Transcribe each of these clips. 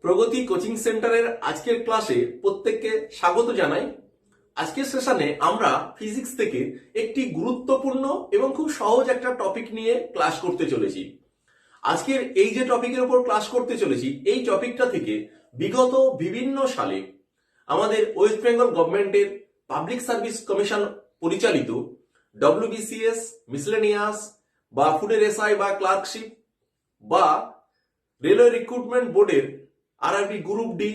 প্রগতি coaching সেন্টারের আজকের ক্লাসে প্রত্যেককে স্বাগত জানাই। আজকের সেশনে আমরা ফিজিক্স থেকে একটি গুরুত্বপূর্ণ এবং খুব সহজ একটা টপিক নিয়ে ক্লাস করতে চলেছি। আজকের এই যে টপিকের উপর ক্লাস করতে চলেছি, এই টপিকটা থেকে বিগত বিভিন্ন সালে আমাদের ওয়েস্ট বেঙ্গল গভর্নমেন্টের পাবলিক সার্ভিস কমিশন পরিচালিত ডব্লিউবিসিএস, মিসলেনিয়াস বা ফুডের এসআই বা ক্লার্কশিপ বা রেলওয়ে রিক্রুটমেন্ট বোর্ডের আরআরবি গ্রুপ ডি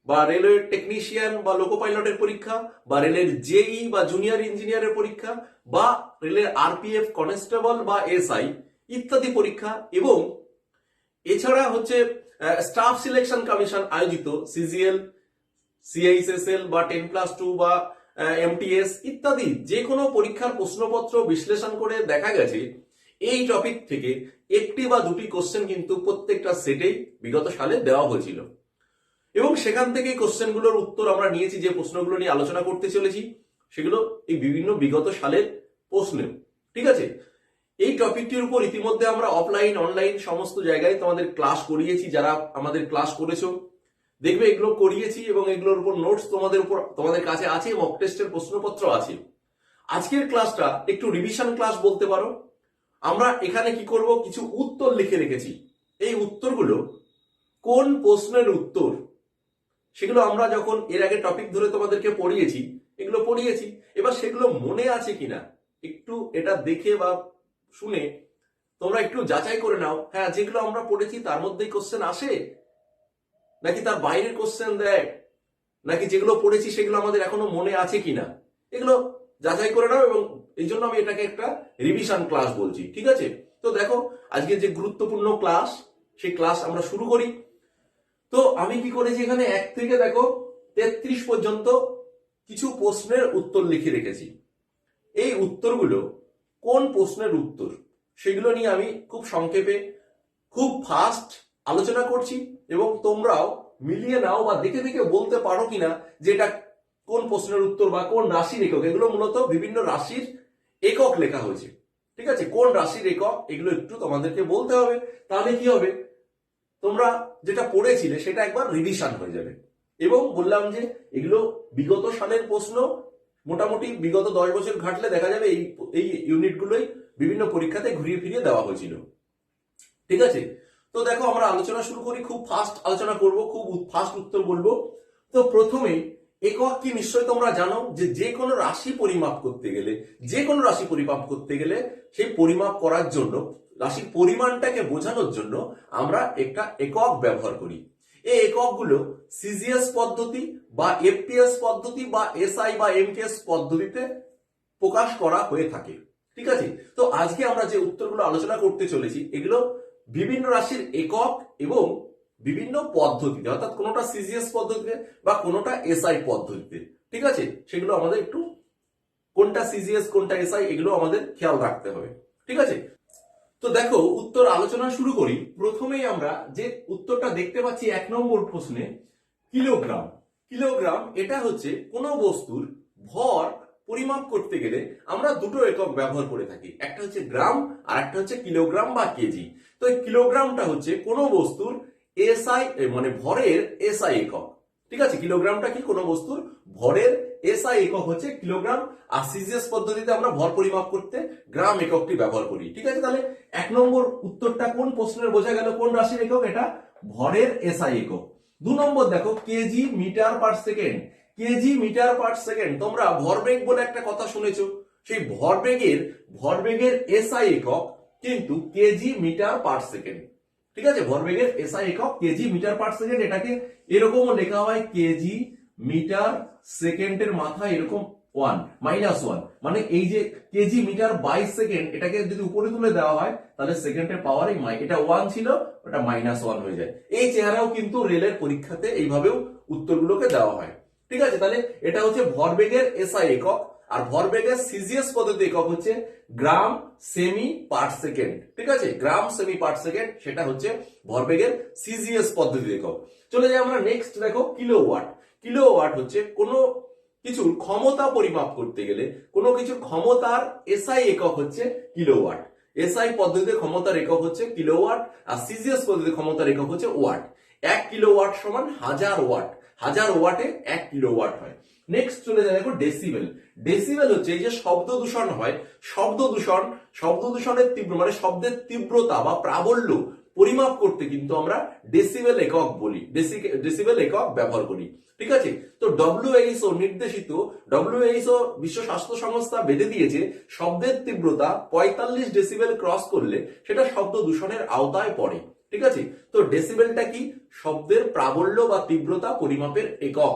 বা রেলওয়ে টেকনিশিয়ান বা লোকো পাইলটের পরীক্ষা বা রেলের জেই বা জুনিয়র ইঞ্জিনিয়ারের পরীক্ষা বা রেলের আরপিএফ কনস্টেবল বা এসআই ইত্যাদি পরীক্ষা, এবং এছাড়া হচ্ছে স্টাফ সিলেকশন কমিশন আয়োজিত সিজিএল, সিআইএসএসএল বা 10+2 বা এমটিএস ইত্যাদি যে কোনো পরীক্ষার প্রশ্নপত্র বিশ্লেষণ করে দেখা গেছে এই টপিক থেকে একটি বা দুটি কোশ্চেন কিন্তু প্রত্যেকটা সেটেই বিগত সালে দেওয়া হয়েছিল, এবং সেখান থেকে কোশ্চেনগুলোর উত্তর আমরা নিয়েছি। যে প্রশ্নগুলো নিয়ে আলোচনা করতে চলেছি সেগুলো এই বিভিন্ন বিগত সালের প্রশ্ন। ঠিক আছে, এই টপিকটির উপর ইতিমধ্যে আমরা অফলাইন অনলাইন সমস্ত জায়গায় তোমাদের ক্লাস করিয়েছি। যারা আমাদের ক্লাস করেছো দেখবে এগুলো করিয়েছি, এবং এগুলোর উপর নোটস তোমাদের কাছে আছে, মক টেস্টের প্রশ্নপত্র আছে। আজকের ক্লাসটা একটু রিভিশন ক্লাস বলতে পারো। আমরা এখানে কি করব, কিছু উত্তর লিখে রেখেছি। এই উত্তরগুলো কোন প্রশ্নের উত্তর সেগুলো আমরা যখন এর আগে টপিক ধরে তোমাদেরকে পড়িয়েছি, এগুলো পড়িয়েছি, এবার সেগুলো মনে আছে কিনা একটু এটা দেখে বা শুনে তোমরা একটু যাচাই করে নাও। হ্যাঁ, যেগুলো আমরা পড়েছি তার মধ্যেই কোশ্চেন আসে নাকি তার বাইরের কোশ্চেন দেয়, নাকি যেগুলো পড়েছি সেগুলো আমাদের এখনো মনে আছে কিনা, এগুলো যাচাই করে নাও। এবং এই জন্য আমি এটাকে একটা রিভিশন ক্লাস বলছি। ঠিক আছে, তো দেখো আজকে যে গুরুত্বপূর্ণ ক্লাস, সেই ক্লাস আমরা শুরু করি। তো আমি কি করেছি, এখানে 1 থেকে দেখো 33 পর্যন্ত কিছু প্রশ্নের উত্তর লিখে রেখেছি। এই উত্তরগুলো কোন প্রশ্নের উত্তর সেগুলো নিয়ে আমি খুব সংক্ষেপে খুব ফাস্ট আলোচনা করছি, এবং তোমরাও মিলিয়ে নাও বা দেখে দেখে বলতে পারো কিনা যে এটা কোন প্রশ্নের উত্তর বা কোন রাশির একক। এগুলো মূলত বিভিন্ন রাশির একক লেখা হয়েছে। ঠিক আছে, কোন রাশির একক এগুলো একটু তোমাদেরকে বলতে হবে। তাহলে কি হবে, তোমরা যেটা পড়েছিলে সেটা একবার রিভিশন হয়ে যাবে। এবং বললাম যে এগুলো বিগত সালের প্রশ্ন, মোটামুটি বিগত 10 বছর ঘাটলে দেখা যাবে এই ইউনিটগুলোই বিভিন্ন পরীক্ষাতে ঘুরিয়ে ফিরিয়ে দেওয়া হয়েছিল। ঠিক আছে, তো দেখো আমরা আলোচনা শুরু করি। খুব ফাস্ট আলোচনা করব, খুব ফাস্ট উত্তর বলবো। তো প্রথমেই একক কি নিশ্চয়ই তোমরা জানো যে যে কোনো রাশি পরিমাপ করতে গেলে, যে কোনো রাশি পরিমাপ করতে গেলে সেই পরিমাপ করার জন্য, রাশির পরিমাণটাকে বোঝানোর জন্য আমরা একটা একক ব্যবহার করি। এই এককগুলো সিজিএস পদ্ধতি বা এফপিএস পদ্ধতি বা এসআই বা এমকেএস পদ্ধতিতে প্রকাশ করা হয়ে থাকে। ঠিক আছে, তো আজকে আমরা যে উত্তরগুলো আলোচনা করতে চলেছি এগুলো বিভিন্ন রাশির একক এবং বিভিন্ন পদ্ধতিতে, অর্থাৎ কোনোটা সিজিএস পদ্ধতিতে বা কোনোটা এসআই পদ্ধতিতে। ঠিক আছে, সেগুলো আমাদের একটু কোনটা সিজিএস কোনটা এসআই এগুলো আমাদের খেয়াল রাখতে হবে। ঠিক আছে, তো দেখো উত্তর আলোচনা শুরু করি। প্রথমেই আমরা যে উত্তরটা দেখতে পাচ্ছি 1 নম্বর প্রশ্নে, কিলোগ্রাম। কিলোগ্রাম এটা হচ্ছে কোনো বস্তুর ভর পরিমাপ করতে গেলে আমরা দুটো একক ব্যবহার করে থাকি, একটা হচ্ছে গ্রাম আর একটা হচ্ছে কিলোগ্রাম বা কেজি। তো এই কিলোগ্রামটা হচ্ছে কোনো বস্তুর এসআই মানে ভরের এসআই একক। ঠিক আছে, কিলোগ্রামটা কি কোনো বস্তুর ভরের এসআই একক হচ্ছে কিলোগ্রাম, আর সিজিএস পদ্ধতিতে আমরা ভর পরিমাপ করতে গ্রাম এককটি ব্যবহার করি। ঠিক আছে, তাহলে 1 নম্বর উত্তরটা কোন প্রশ্নের বোঝা গেল, কোন রাশির একক, এটা ভরের এসআই একক। 2 নম্বর দেখো K G metre per second. K G metre per second, তোমরা ভরবেগ বলে একটা কথা শুনেছো, সেই ভরবেগের এসআই একক কিন্তু কেজি মিটার পার সেকেন্ড। ঠিক আছে, ভরবেগের এসআই একক কেজি মিটার পার সেকেন্ড। এটাকে এরকমও লেখা হয় কেজি মিটার সেকেন্ডের মাথায় এরকম 1 -1, মানে এই যে কেজি মিটার বাই সেকেন্ড, এটাকে যদি উপরে তুলে দেওয়া হয় তাহলে সেকেন্ডের পাওয়ার এটা 1 ছিল, ওটা -1 হয়ে যায়। এই চেহারাও কিন্তু রেলের পরীক্ষাতে এইভাবেও উত্তরগুলোকে দেওয়া হয়। ঠিক আছে, তাহলে এটা হচ্ছে ভরবেগের এসআই একক, আর ভরবেগের সিজিএস পদ্ধতি একক হচ্ছে গ্রাম সেমি পার সেকেন্ড। ঠিক আছে, গ্রাম সেমি পার সেকেন্ড সেটা হচ্ছে ভরবেগের সিজিএস পদ্ধতি একক। চলে যাই আমরা নেক্সট, দেখো কিলোওয়াট। কিলোওয়াট হচ্ছে কোনো কিছুর ক্ষমতা পরিমাপ করতে গেলে, কোনো কিছুর ক্ষমতার এসআই একক হচ্ছে কিলোওয়াট। এসআই পদ্ধতিতে ক্ষমতার একক হচ্ছে কিলোওয়াট, আর সিজিএস পদ্ধতিতে ক্ষমতার একক হচ্ছে ওয়াট। 1 কিলোওয়াট সমান 1000 ওয়াট, 1000 ওয়াটে 1 কিলোওয়াট হয়। নেক্সট চলে যায় দেখো ডেসিবেল। ডেসিবেল হচ্ছে এই যে শব্দ দূষণ হয়, শব্দ দূষণের তীব্র মানে শব্দের তীব্রতা বা প্রাবল্য পরিমাপ করতে কিন্তু আমরা ডেসিবেল একক বলি, ডেসিবেল একক ব্যবহার করি। ঠিক আছে, তো ডব্লিউএইচও নির্দেশিত, ডব্লিউএইচও বিশ্ব স্বাস্থ্য সংস্থা বেঁধে দিয়েছে শব্দের তীব্রতা 45 ডেসিবেল ক্রস করলে সেটা শব্দ দূষণের আওতায় পড়ে। ঠিক আছে, তো ডেসিবেলটা কি? শব্দের প্রাবল্য বা তীব্রতা পরিমাপের একক।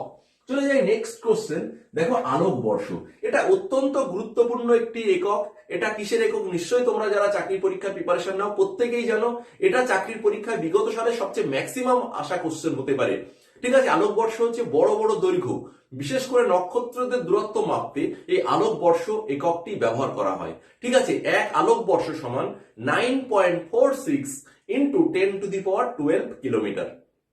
চলে যাই নেক্সট কোশ্চেন। দেখো আলোকবর্ষ, এটা অত্যন্ত গুরুত্বপূর্ণ একটি একক। এটা কিসের একক? নিশ্চয়ই তোমরা যারা চাকরি পরীক্ষা প্রিপারেশন নাও প্রত্যেকেই জানো। এটা চাকরির পরীক্ষায় বিগত সালে সবচেয়ে ম্যাক্সিমাম আসা কোশ্চেন হতে পারে। ঠিক আছে, আলোকবর্ষ হচ্ছে বড় বড় দৈর্ঘ্য, বিশেষ করে নক্ষত্রদের দূরত্ব মাপতে এই আলোকবর্ষ এককটি ব্যবহার করা হয়। ঠিক আছে, এক আলোকবর্ষ সমান 9.46 ইন্টু 10⁻12 কিলোমিটার।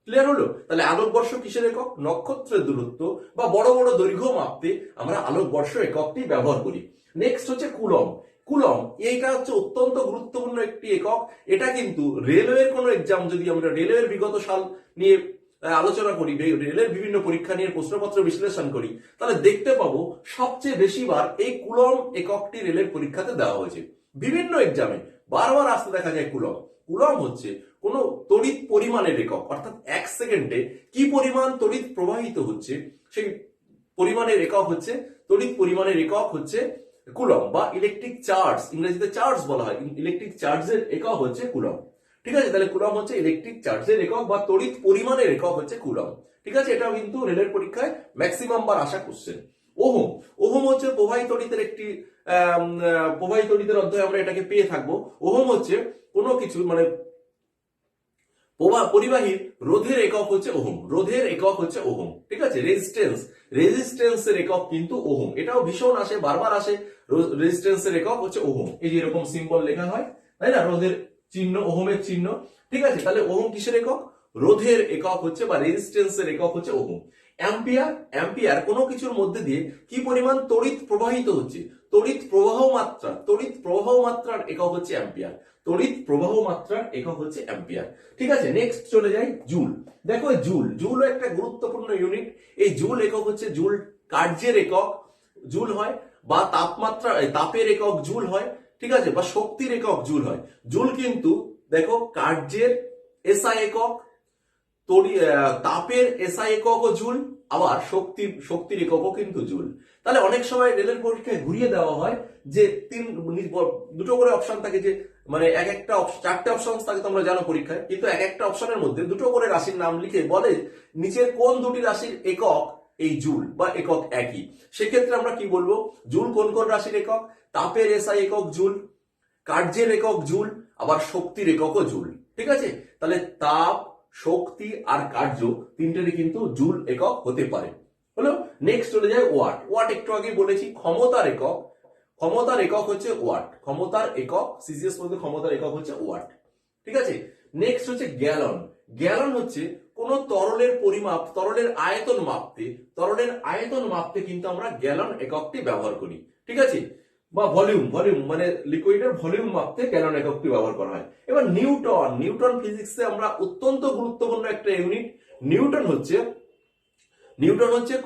ক্লিয়ার হলো? তাহলে আলোকবর্ষ কিসের একক? নক্ষত্রের দূরত্ব বা বড় বড় দৈর্ঘ্য মাপতে আমরা আলোকবর্ষ এককটি ব্যবহার করি। নেক্সট হচ্ছে কুলম। কুলম এইটা হচ্ছে অত্যন্ত গুরুত্বপূর্ণ একটি একক। এটা কিন্তু রেলওয়ের কোনো এক্সাম, যদি আমরা রেলওয়ের বিগত সাল নিয়ে আলোচনা করি, রেলের বিভিন্ন পরীক্ষা নিয়ে প্রশ্নপত্র বিশ্লেষণ করি, তাহলে দেখতে পাবো সবচেয়ে বেশিবার এই কুলম এককটি রেলের পরীক্ষাতে দেওয়া হয়েছে। বিভিন্ন এক্সামে বারবার আসতে দেখা যায় কুলম। কুলম হচ্ছে কোন তড়িৎ পরিমাণের একক, অর্থাৎ 1 সেকেন্ডে কি পরিমাণ তড়িৎ প্রবাহিত হচ্ছে সেই পরিমাণের একক হচ্ছে, তড়িৎ পরিমাণের একক হচ্ছে কুলম বা ইলেকট্রিক চার্জ, ইংরেজিতে চার্জ বলা হয়, ইলেকট্রিক চার্জের একক হচ্ছে কুলম। ঠিক আছে, তাহলে কুলম হচ্ছে ইলেকট্রিক চার্জের একক বা তড়িৎ পরিমাণের একক হচ্ছে কুলম। ঠিক আছে, এটাও কিন্তু রেলের পরীক্ষায় ম্যাক্সিমাম বার আসা কোশ্চেন। ওহম, ওহম হচ্ছে প্রবাহী তড়িতের একটি প্রবাহী তড়িতের অধ্যায়ে আমরা এটাকে পেয়ে থাকবো। ওহম হচ্ছে কোনো কিছু মানে পরিবাহীর রোধের একক হচ্ছে ওহম, রোধের একক হচ্ছে ওহম। ঠিক আছে, রেজিস্ট্যান্সের একক কিন্তু ওহম, এটাও ভীষণ আসে, বারবার আসে। রেজিস্ট্যান্সের একক হচ্ছে ওহম, এই যে এরকম সিম্বল লেখা হয়, তাই না, রোধের চিহ্ন, ওহমের চিহ্ন। ঠিক আছে, তাহলে ওহম কিসের একক? রোধের একক হচ্ছে বা রেজিস্ট্যান্সের একক হচ্ছে ওহম। অ্যাম্পিয়ার, অ্যাম্পিয়ার কোনো কিছুর মধ্যে দিয়ে কি পরিমাণ তড়িৎ প্রবাহিত হচ্ছে, তড়িৎ প্রবাহ মাত্রা, তড়িৎ প্রবাহ মাত্রার একক হচ্ছে অ্যাম্পিয়ার, তড়িৎ প্রবাহ মাত্রার একক হচ্ছে অ্যাম্পিয়ার। ঠিক আছে, নেক্সট চলে যাই জুল। দেখো জুল, জুল একটা গুরুত্বপূর্ণ ইউনিট। এই জুল একক হচ্ছে জুল কার্যের একক জুল হয়, বা তাপমাত্রা তাপের একক জুল হয়। ঠিক আছে, বা শক্তির একক জুল হয়। জুল কিন্তু দেখো কার্যের এসআই একক, তাপের এসআই এককও জুল, আবার শক্তির এককও কিন্তু জুল। তাহলে অনেক সময় রেলের পরীক্ষায় ঘুরিয়ে দেওয়া হয় যে দুটো করে অপশন থাকে, যে মানে এক একটা 4টে অপশন থাকে তোমরা জানো পরীক্ষায়, কিন্তু এক একটা অপশনের মধ্যে দুটো করে রাশির নাম লিখে বলে নিচের কোন দুটি রাশির একক এই জুল বা একক একই। সেক্ষেত্রে আমরা কি বলবো? জুল কোন কোন রাশির একক? তাপের এসআই একক জুল, কার্যের একক জুল, আবার শক্তির এককও জুল। ঠিক আছে, তাহলে তাপ, শক্তি আর কার্য তিনটেরই কিন্তু জুল একক হতে পারে। হলো, নেক্সট চলে যায় ওয়াট। ওয়াট একটু আগে বলেছি ক্ষমতার একক, ক্ষমতার একক হচ্ছে ওয়াট, ক্ষমতার একক সিজিএস মধ্যে ক্ষমতার একক হচ্ছে ওয়াট। ঠিক আছে, নেক্সট হচ্ছে গ্যালন। গ্যালন হচ্ছে কোন তরলের পরিমাপ, তরলের আয়তন মাপতে, তরলের আয়তন মাপতে কিন্তু আমরা গ্যালন এককটি ব্যবহার করি। ঠিক আছে, বা ভলিউম, ভলিউম মানে লিকুইডের ভলিউম মাপতে গ্যালন এককটি ব্যবহার করা হয়। এবার নিউটন, নিউটন ফিজিক্সে আমরা অত্যন্ত গুরুত্বপূর্ণ একটা ইউনিট। নিউটন হচ্ছে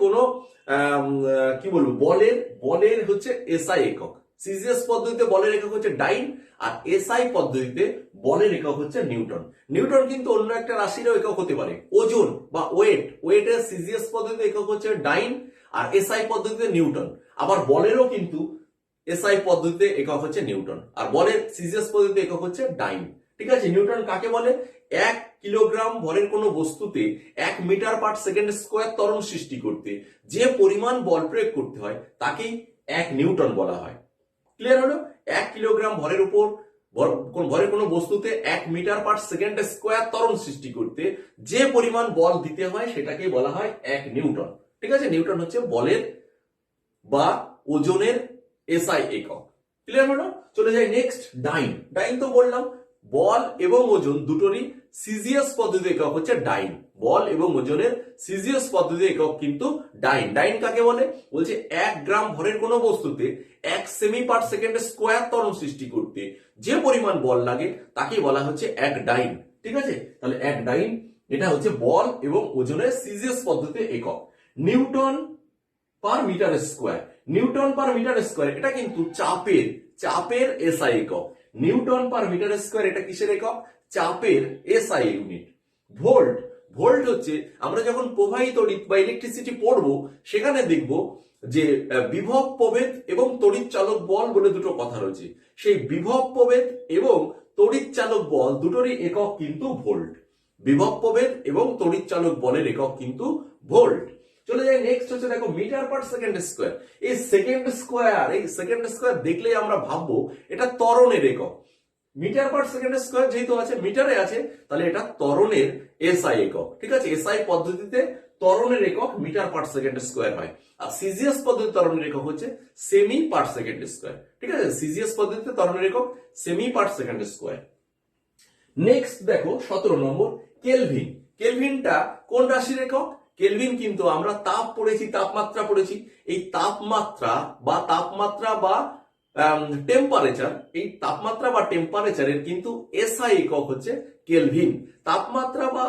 কোন কি বলবো বলের হচ্ছে এসআই একক। সিজিএস পদ্ধতিতে বলের একক হচ্ছে ডাইন, আর এসআই পদ্ধতিতে বলের একক হচ্ছে নিউটন। নিউটন কিন্তু অন্য একটা রাশিরও একক হতে পারে। ওজন বা ওয়েটের সিজিএস পদ্ধতিতে একক হচ্ছে ডাইন, আর এসআই পদ্ধতিতে নিউটন। আবার বলেরও কিন্তু এসআই পদ্ধতিতে একক হচ্ছে নিউটন, আর বলের সিজিএস পদ্ধতিতে একক হচ্ছে ডাইন। ঠিক আছে, নিউটন কাকে বলে? 1 কিলোগ্রাম ভরের কোনো বস্তুতে 1 মিটার পার সেকেন্ড স্কোয়ার ত্বরণ সৃষ্টি করতে যে পরিমাণ বল প্রয়োগ করতে হয় তাকেই 1 নিউটন বলা হয়। ক্লিয়ার হলো? 1 কিলোগ্রাম ভরের উপর ভরের কোনো বস্তুতে 1 মিটার পার সেকেন্ড স্কোয়ার ত্বরণ সৃষ্টি করতে যে পরিমাণ বল দিতে হয় সেটাকে বলা হয় 1 নিউটন। ঠিক আছে, নিউটন হচ্ছে বলের বা ওজনের এসআই একক। ক্লিয়ার হলো? চলে যাই নেক্সট ডাইন। ডাইন তো বললাম, বল এবং ওজন দুটোরই সিজিএস পদ্ধতি একক হচ্ছে ডাইন। বল এবং ওজনের সিজিএস পদ্ধতি একক কিন্তু ডাইন। ডাইন কাকে বলে? বলছে 1 গ্রাম ভরের কোনো বস্তুতে 1 সেমি পার সেকেন্ড স্কোয়ার ত্বরণ সৃষ্টি করতে যে পরিমাণ বল লাগে তাকে বলা হচ্ছে 1 ডাইন। ঠিক আছে, তাহলে 1 ডাইন এটা হচ্ছে বল এবং ওজনের সিজিএস পদ্ধতিতে একক। Newton per metre square, newton per metre square এটা কিন্তু চাপের এসআই একক। নিউটন পার মিটার স্কোয়ার এটা কিসের একক? চাপের এসআই ইউনিট। ভোল্ট, ভোল্ট হচ্ছে আমরা যখন প্রবাহী তড়িৎ বা ইলেকট্রিসিটি পড়বো সেখানে দেখব যে বিভব প্রভেদ এবং তড়িৎ চালক বল বলে দুটো কথা রয়েছে। সেই বিভব প্রভেদ এবং তড়িৎ চালক বল দুটোরই একক কিন্তু ভোল্ট। বিভব প্রভেদ এবং তড়িৎ চালক বলের একক কিন্তু ভোল্ট। চলে যাই নেক্সট হচ্ছে দেখো মিটার পার সেকেন্ড স্কোয়ার। এই সেকেন্ড স্কোয়ার দেখলেই আমরা ভাববো এটা ত্বরণের একক। মিটার পার সেকেন্ড স্কোয়ার যেহেতু আছে মিটারে আছে তাহলে এটা ত্বরণের এসআই একক। ঠিক আছে, এসআই পদ্ধতিতে ত্বরণের একক মিটার পার সেকেন্ড স্কোয়ার হয়। আর সিজিএস পদ্ধতিতে ত্বরণের একক হচ্ছে সেমি পার সেকেন্ড স্কোয়ার। ঠিক আছে, সিজিএস পদ্ধতিতে ত্বরণের একক সেমি পার সেকেন্ড স্কোয়ার। নেক্সট দেখো 17 নম্বর কেলভিন। কেলভিনটা কোন রাশির একক? কেলভিন কিন্তু আমরা তাপ পড়েছি, তাপমাত্রা পড়েছি। এই তাপমাত্রা বা টেম্পারেচার, এই তাপমাত্রা বা টেম্পারেচারের কিন্তু এসআই একক হচ্ছে কেলভিন। তাপমাত্রা বা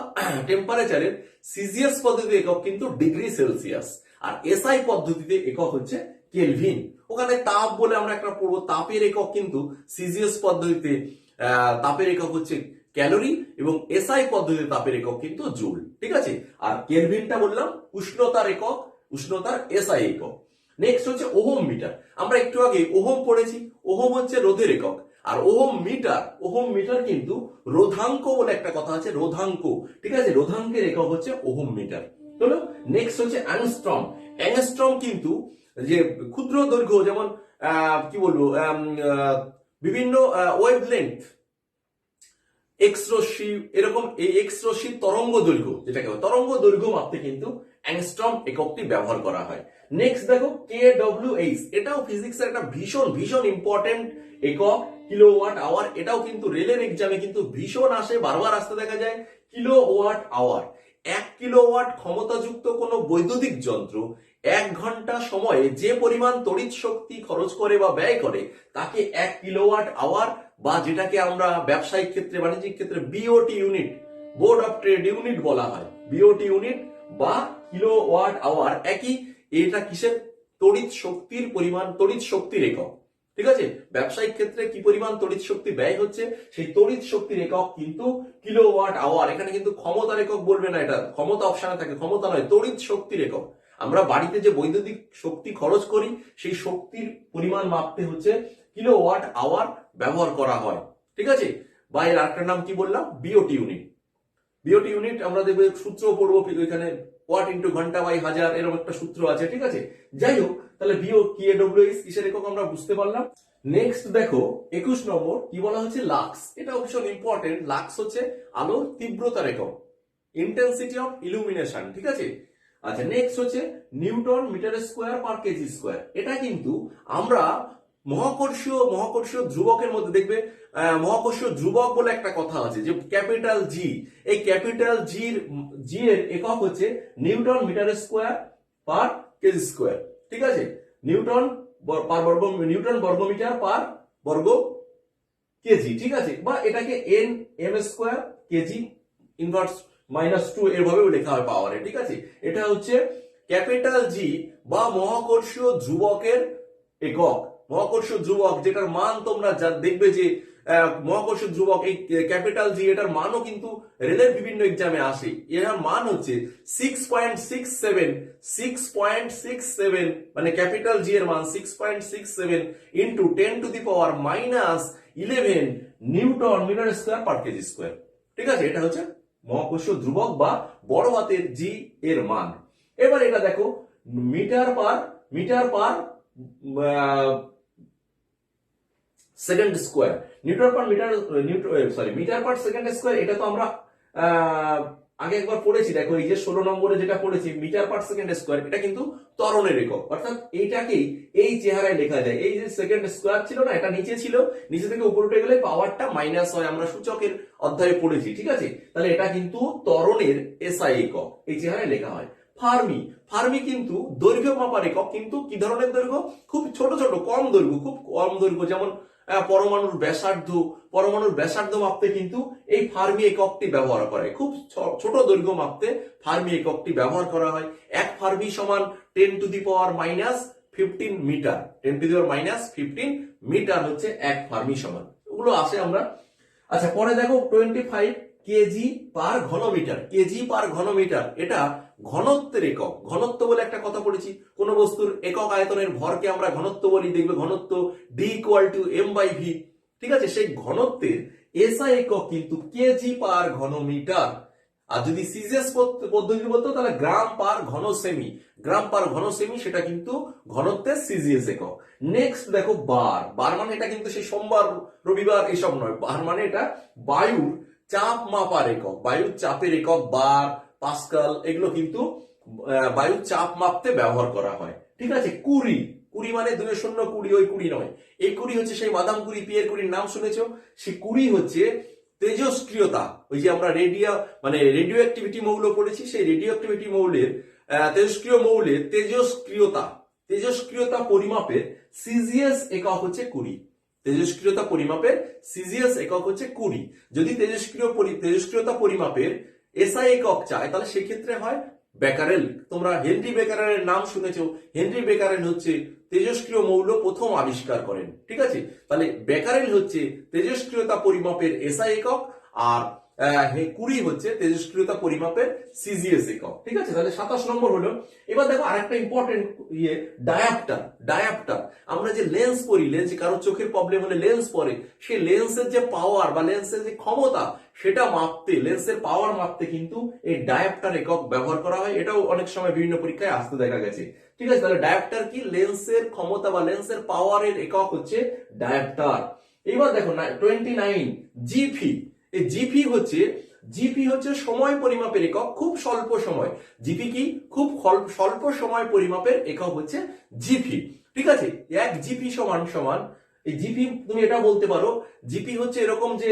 টেম্পারেচারের সিজিএস পদ্ধতিতে একক কিন্তু ডিগ্রি সেলসিয়াস, আর এসআই পদ্ধতিতে একক হচ্ছে কেলভিন। ওখানে তাপ বলে আমরা একটা পড়বো, তাপের একক কিন্তু সিজিএস পদ্ধতিতে তাপের একক হচ্ছে ক্যালোরি এবং এসআই পদ্ধতিতে তাপের একক কিন্তু জুল। ঠিক আছে, আর কেলভিনটা বললাম উষ্ণতার একক, উষ্ণতার এসআই একক। নেক্সট হচ্ছে ওহম মিটার। আমরা একটু আগে ওহম পড়েছি, ওহম হচ্ছে রোধের একক। আর ওহম মিটার কিন্তু রোধাঙ্ক বলে একটা কথা আছে, রোধাঙ্ক। ঠিক আছে, রোধাঙ্কের একক হচ্ছে ওহম মিটার। চলো নেক্সট হচ্ছে অ্যাংস্ট্রম। অ্যাংস্ট্রম কিন্তু যে ক্ষুদ্র দৈর্ঘ্য, যেমন কি বলবো, বিভিন্ন ওয়েভলেন্থ, এক্স রশ্মি, এরকম এই এক্স রশ্মির তরঙ্গ দৈর্ঘ্য, যেটাকে তরঙ্গ দৈর্ঘ্য মাপতে কিন্তু অ্যাংস্ট্রম এককটি ব্যবহার করা হয়। নেক্সট দেখো কেডব্লিউএইচ, এটাও ফিজিক্সের একটা ভীষণ ইম্পর্টেন্ট একক, কিলোওয়াট আওয়ার। এটাও কিন্তু রেলের এক্সামে কিন্তু ভীষণ আসে, বারবার আসতে দেখা যায়। কিলোওয়াট আওয়ার, 1 কিলোওয়াট ক্ষমতাযুক্ত কোনো বৈদ্যুতিক যন্ত্র 1 ঘন্টা সময়ে যে পরিমাণ তড়িৎ শক্তি খরচ করে বা ব্যয় করে তাকে 1 কিলোওয়াট আওয়ার, বা যেটাকে আমরা ব্যবসায়িক ক্ষেত্রে, বাণিজ্যিক ক্ষেত্রে BOT unit, board of trade unit বলা হয়। বিওটি ইউনিট বা কিলোওয়াট আওয়ার একই। এটা কিসের? তড়িৎ শক্তির পরিমাণ, তড়িৎ শক্তির একক। ঠিক আছে, ব্যবসায়িক ক্ষেত্রে কি পরিমাণ তড়িৎ শক্তি ব্যয় হচ্ছে সেই তড়িৎ শক্তির একক কিন্তু কিলোওয়াট আওয়ার। এখানে কিন্তু ক্ষমতার একক বলবে না, এটা ক্ষমতা অপশনে থাকে, ক্ষমতা নয়, তড়িৎ শক্তির একক। আমরা বাড়িতে যে বৈদ্যুতিক শক্তি খরচ করি সেই শক্তির পরিমাণ মাপতে হচ্ছে কিলোওয়াট আওয়ার ব্যবহার করা হয়। ঠিক আছে, বা এর আরেকটার নাম কি বললাম? BOT unit. বিওটি ইউনিট আমরা দেখবো সূত্র পড়বো, এখানে ওয়াট ইন্টু ঘন্টা বাই হাজার, এরকম একটা সূত্র আছে। ঠিক আছে, যাই হোক, তাহলে কেডব্লিউএইচ কিসের একক আমরা বুঝতে পারলাম। নেক্সট দেখো 21 নম্বর কি বলা হচ্ছে? লাক্স। এটাও ভীষণ ইম্পর্টেন্ট। লাক্স হচ্ছে আলোর তীব্রতার একক, ইন্টেন্সিটি অফ ইলুমিনেশন। ঠিক আছে, আচ্ছা নেক্সট হচ্ছে newton metre square per K G square. এটা কিন্তু আমরা মহাকর্ষীয় ধ্রুবকের মধ্যে দেখবে, মহাকর্ষীয় ধ্রুবক বলে একটা কথা আছে যে ক্যাপিটাল জি। এই ক্যাপিটাল জি এর একক হচ্ছে newton metre square per K G square. ঠিক আছে, নিউটন বর্গমিটার পার বর্গ কেজি। ঠিক আছে, বা এটাকে এম স্কোয়ার কেজি ইনভার্স -2 এভাবেও লেখা হয় পাওয়ারে। ঠিক আছে, এটা হচ্ছে ক্যাপিটাল জি বা মহাকর্ষীয় ধ্রুবকের একক। মহাকর্ষীয় ধ্রুবক যেটার মান তোমরা যা দেখবে যে মহাকর্ষীয় ধ্রুবক, এই ক্যাপিটাল জি, এটার মানও কিন্তু রেলের বিভিন্ন এক্সামে আসে। এর মান হচ্ছে 6.67, মানে ক্যাপিটাল জি এর মান 6.67 into 10⁻⁻11 newton metre square per K G square. ঠিক আছে, এটা হচ্ছে মহাকর্ষীয় ধ্রুবক বা বড় হাতের জি এর মান। এবার এটা দেখো metre per second square, metre per second square. এটা তো আমরা আগে একবার পড়েছি। দেখো এই যে 16 নম্বরে যেটা পড়েছি মিটার পার সেকেন্ড স্কোয়ার, এটা কিন্তু ত্বরণের একক। অর্থাৎ এইটাকেই এই চেহারায় লেখা যায়। এই যে সেকেন্ড স্কোয়ার ছিল না, এটা নিচে ছিল, নিচে থেকে উপরে উঠে গেলে পাওয়ারটা মাইনাস হয়, আমরা সূচকের অধ্যায়ে পড়েছি। ঠিক আছে, তাহলে এটা কিন্তু ত্বরণের এসআই একক, এই চেহারায় লেখা হয়। ফার্মি কিন্তু দৈর্ঘ্য মাপার একক, কিন্তু কি ধরনের দৈর্ঘ্য? খুব ছোট কম দৈর্ঘ্য, যেমন পরমাণুর ব্যাসার্ধ মাপতে কিন্তু এই ফার্মি এককটি ব্যবহার করা হয়। খুব ছোট দৈর্ঘ্য মাপতে ফার্মি এককটি ব্যবহার করা হয়। 1 ফার্মি সমান 10⁻⁻15 মিটার। 10⁻⁻15 মিটার হচ্ছে 1 ফার্মি সমান। ওগুলো আসে আমরা। আচ্ছা, পরে দেখো 25 কেজি পার ঘনমিটার। কেজি পার ঘনমিটার এটা ঘনত্বের একক। ঘনত্ব বলে একটা কথা পড়েছি, কোন বস্তুর একক আয়তনের ভরকে আমরা ঘনত্ব বলি। দেখবে ঘনত্ব D = m/v। ঠিক আছে, সেই ঘনত্বের এসআই একক কিন্তু কেজি পার ঘনমিটার। আর যদি সিজিএস পদ্ধতি বলতো তাহলে গ্রাম পার ঘন সেমি। গ্রাম পার ঘন সেমি সেটা কিন্তু ঘনত্বের সিজিএস একক। নেক্সট দেখো বার। বার মানে এটা কিন্তু সেই সোমবার রবিবার এসব নয়। বার মানে এটা বায়ুর চাপ মাপার একক। বায়ুর চাপের একক বার, পাস্কাল, এগুলো কিন্তু বায়ুর চাপ মাপতে ব্যবহার করা হয়। ঠিক আছে, কুড়ি। কুড়ি মানে 2-0-20, ওই কুড়ি নয়। এই কুড়ি হচ্ছে সেই বাদাম কুড়ি, পিয়ের কুড়ির নাম শুনেছো। সেই কুড়ি হচ্ছে তেজস্ক্রিয়তা। ওই যে আমরা রেডিও অ্যাক্টিভিটি মৌল পড়েছি, সেই রেডিও অ্যাক্টিভিটি মৌলের তেজস্ক্রিয় মৌলের তেজস্ক্রিয়তা পরিমাপের সিজিএস একক হচ্ছে কুড়ি। তেজস্ক্রিয়তা পরিমাপের সিজিএস একক হচ্ছে কুড়ি। যদি তেজস্ক্রিয়তা পরিমাপের এসআই একক চায় তাহলে সেক্ষেত্রে হয় বেকারেল। তোমরা হেনরি বেকারেলের নাম শুনেছো। হেনরি বেকারেল হচ্ছে তেজস্ক্রিয় মৌল প্রথম আবিষ্কার করেন। ঠিক আছে, তাহলে বেকারেল হচ্ছে তেজস্ক্রিয়তা পরিমাপের এসআই একক, আর কুড়ি হচ্ছে তেজস্ক্রিয়তা পরিমাপের সিজিএস একক। ঠিক আছে, তাহলে 27 নম্বর হলো। এবার দেখো আরেকটা ইম্পর্টেন্ট ডায়াপ্টার। আমরা যে লেন্স পরি, কারো চোখের প্রবলেম হলে লেন্স পরে, সেই লেন্সের যে পাওয়ার বা লেন্সের যে ক্ষমতা সেটা মাপতে, লেন্সের পাওয়ার মাপতে কিন্তু এই ডায়াপ্টার একক ব্যবহার করা হয়। এটাও অনেক সময় বিভিন্ন পরীক্ষায় আসতে দেখা গেছে। ঠিক আছে, তাহলে ডায়াপ্টার কি? লেন্সের ক্ষমতা বা লেন্সের পাওয়ারের একক হচ্ছে ডায়াপ্টার। এবার দেখো 29 জিপি। এই জিপি হচ্ছে সময় পরিমাপের একক, খুব স্বল্প সময়। জিপি কি? খুব স্বল্প সময় পরিমাপের একক হচ্ছে জিপি। ঠিক আছে, 1 জিপি সমান এই জিপি তুমি এটা বলতে পারো, জিপি হচ্ছে এরকম যে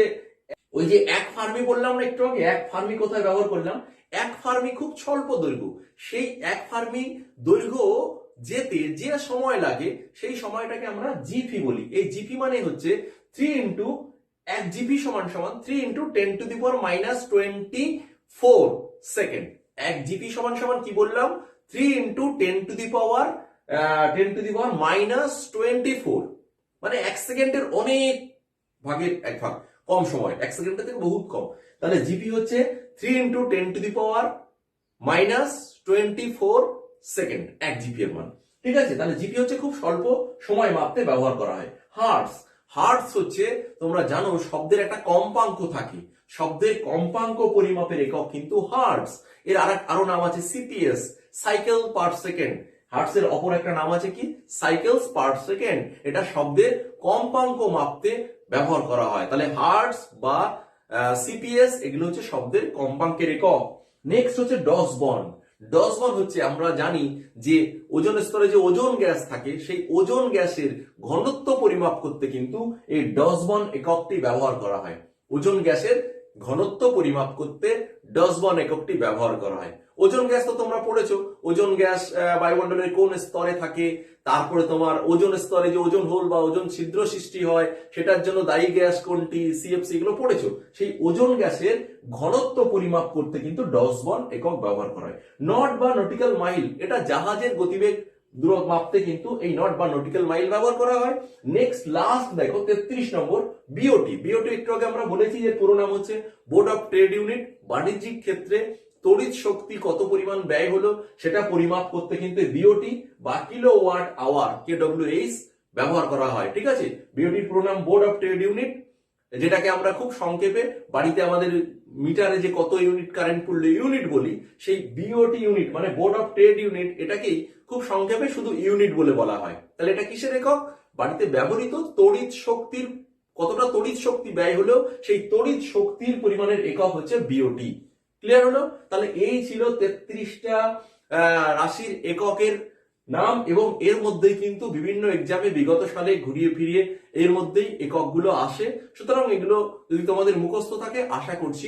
ওই যে 1 ফার্মি বললাম না একটু আগে, 1 ফার্মি কোথায় ব্যবহার করলাম? 1 ফার্মি খুব স্বল্প দৈর্ঘ্য। সেই 1 ফার্মি দৈর্ঘ্য যেতে যে সময় লাগে সেই সময়টাকে আমরা জিপি বলি। এই জিপি মানে হচ্ছে 1 জিপি সমান 3 × 10⁻24 সেকেন্ড। 1 জিপি সমান কি বললাম? 3 × 10⁻24, মানে 1 সেকেন্ডের অনেক ভাগের 1 ভাগ, কম সময়, 1 সেকেন্ডের থেকে বহুত কম। তাহলে জিপি হচ্ছে 3 × 10⁻24 সেকেন্ড, 1 জিপি এর মান। ঠিক আছে, তাহলে জিপি হচ্ছে খুব স্বল্প সময় মাপতে ব্যবহার করা হয়। হার্টস হচ্ছে, তোমরা জানো শব্দের একটা কম্পাঙ্ক থাকে, শব্দের কম্পাঙ্ক পরিমাপের একক কিন্তু হার্টস। এর আরো নাম আছে CPS, cycle per second. Hertz এর অপর একটা নাম আছে কি? Cycles per second. এটা শব্দের কম্পাঙ্ক মাপতে ব্যবহার করা হয়। তাহলে হার্টস বা সিপিএস এগুলো হচ্ছে শব্দের কম্পাঙ্কের একক। নেক্সট হচ্ছে ডসবর্ন। ডসবর্ন হচ্ছে, আমরা জানি যে ওজোন স্তরে যে ওজোন গ্যাস থাকে, সেই ওজোন গ্যাসের ঘনত্ব পরিমাপ করতে কিন্তু এই ডসবর্ন এককটি ব্যবহার করা হয়। ওজোন গ্যাসের ঘনত্ব পরিমাপ করতে ডসবর্ন এককটি ব্যবহার করা হয়। ওজোন গ্যাস তো তোমরা পড়েছো, ওজোন গ্যাস বায়ুমণ্ডলের কোন স্তরে থাকে, তারপরে তোমার ওজোন স্তরে যে ওজোন হোল বা ওজোন ছিদ্র সৃষ্টি হয় সেটার জন্য দায়ী গ্যাস কোনটি, সিএফসি, এগুলো পড়েছো। সেই ওজোন গ্যাসের ঘনত্ব পরিমাপ করতে কিন্তু ডসবর্ন একক ব্যবহার করা হয়। নট বা নটিক্যাল মাইল, এটা জাহাজের গতিবেগ দূরত্ব মাপতে কিন্তু এই নট বা নটিক্যাল মাইল ব্যবহার করা হয়। নেক্সট লাস্ট দেখো 33 নম্বর বিওটি। বিওটি একটু আগে আমরা বলেছি যে পুরো নাম হচ্ছে বোর্ড অফ ট্রেড ইউনিট। বাণিজ্যিক ক্ষেত্রে তড়িৎ শক্তি কত পরিমাণ ব্যয় হলো সেটা পরিমাপ করতে কিন্তু বিওটি বা কিলোওয়াট আওয়ার, কেডব্লিউএইচ ব্যবহার করা হয়। ঠিক আছে, বিওটির পুরো নাম বোর্ড অফ ট্রেড ইউনিট, যেটাকে আমরা খুব সংক্ষেপে বাড়িতে আমাদের মিটারে যে কত ইউনিট কারেন্ট পড়লে ইউনিট বলি, সেই বিওটি ইউনিট মানে বোর্ড অফ ট্রেড ইউনিট, এটাকেই খুব সংক্ষেপে শুধু ইউনিট বলে বলা হয়। তাহলে এটা কিসের একক? বাড়িতে ব্যবহৃত তড়িৎ শক্তির, কতটা তড়িৎ শক্তি ব্যয় হলো সেই তড়িৎ শক্তির পরিমাণের একক হচ্ছে বিওটি। ক্লিয়ার হলো? তাহলে এই ছিল 33টা রাশির এককের নাম, এবং এর মধ্যেই কিন্তু বিভিন্ন এক্সামে বিগত সালে ঘুরিয়ে ফিরিয়ে এর মধ্যেই এককগুলো আসে। সুতরাং এগুলো যদি তোমাদের মুখস্থ থাকে আশা করছি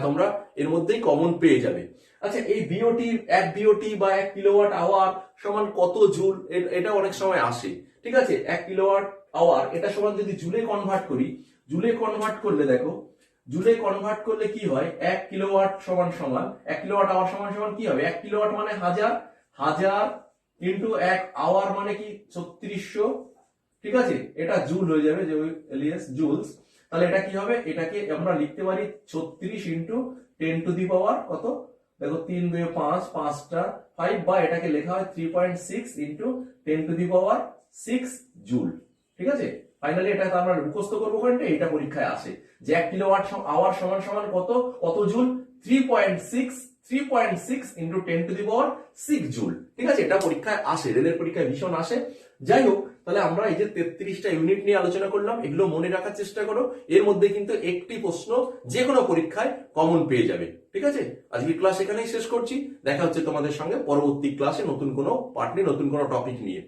তোমরা এর মধ্যেই কমন পেয়ে যাবে। আচ্ছা, এই বিওটি, 1 বিওটি বা 1 কিলোওয়াট আওয়ার সমান কত জুল, এটা অনেক সময় আসে। ঠিক আছে, 1 কিলোওয়াট আওয়ার এটা সমান যদি জুলে কনভার্ট করি, জুলে কনভার্ট করলে দেখো, জুলে কনভার্ট করলে কি হয়, 1 কিলোওয়াট সমান সমান 1 কিলোওয়াট আওয়ার সমান সমান কি হবে, 1 কিলোওয়াট মানে 1000, 1000 ইন্টু 1 আওয়ার মানে কি 3600, ঠিক আছে, এটা জুল হয়ে যাবে, যে এলিয়াস জুলস। তাহলে এটা কি হবে, এটাকে আমরা লিখতে পারি 36 ইন্টু 10 টু দি পাওয়ার কত, দেখো 3 2 5, 5টা 5, বা এটাকে লেখা হয় 3.6 into 10 to the power 6 joule. ঠিক আছে, ফাইনালি এটা আমরা মুখস্থ করবো, কারণটা এটা পরীক্ষায় আসে যে 1 কিলোওয়াট আওয়ার সমান সমান কত, কত joule, 3.6 into 10 to the power 6 joule. ঠিক আছে, এটা পরীক্ষায় আসে, রেলের পরীক্ষায় ভীষণ আসে। যাই হোক, তাহলে আমরা এই যে 33টা ইউনিট নিয়ে আলোচনা করলাম, এগুলো মনে রাখার চেষ্টা করো, এর মধ্যে কিন্তু একটি প্রশ্ন যে কোনো পরীক্ষায় কমন পেয়ে যাবে। ঠিক আছে, আজকে ক্লাস এখানেই শেষ করছি, দেখা হচ্ছে তোমাদের সঙ্গে পরবর্তী ক্লাসে নতুন কোনো পার্ট নিয়ে, নতুন কোনো টপিক নিয়ে।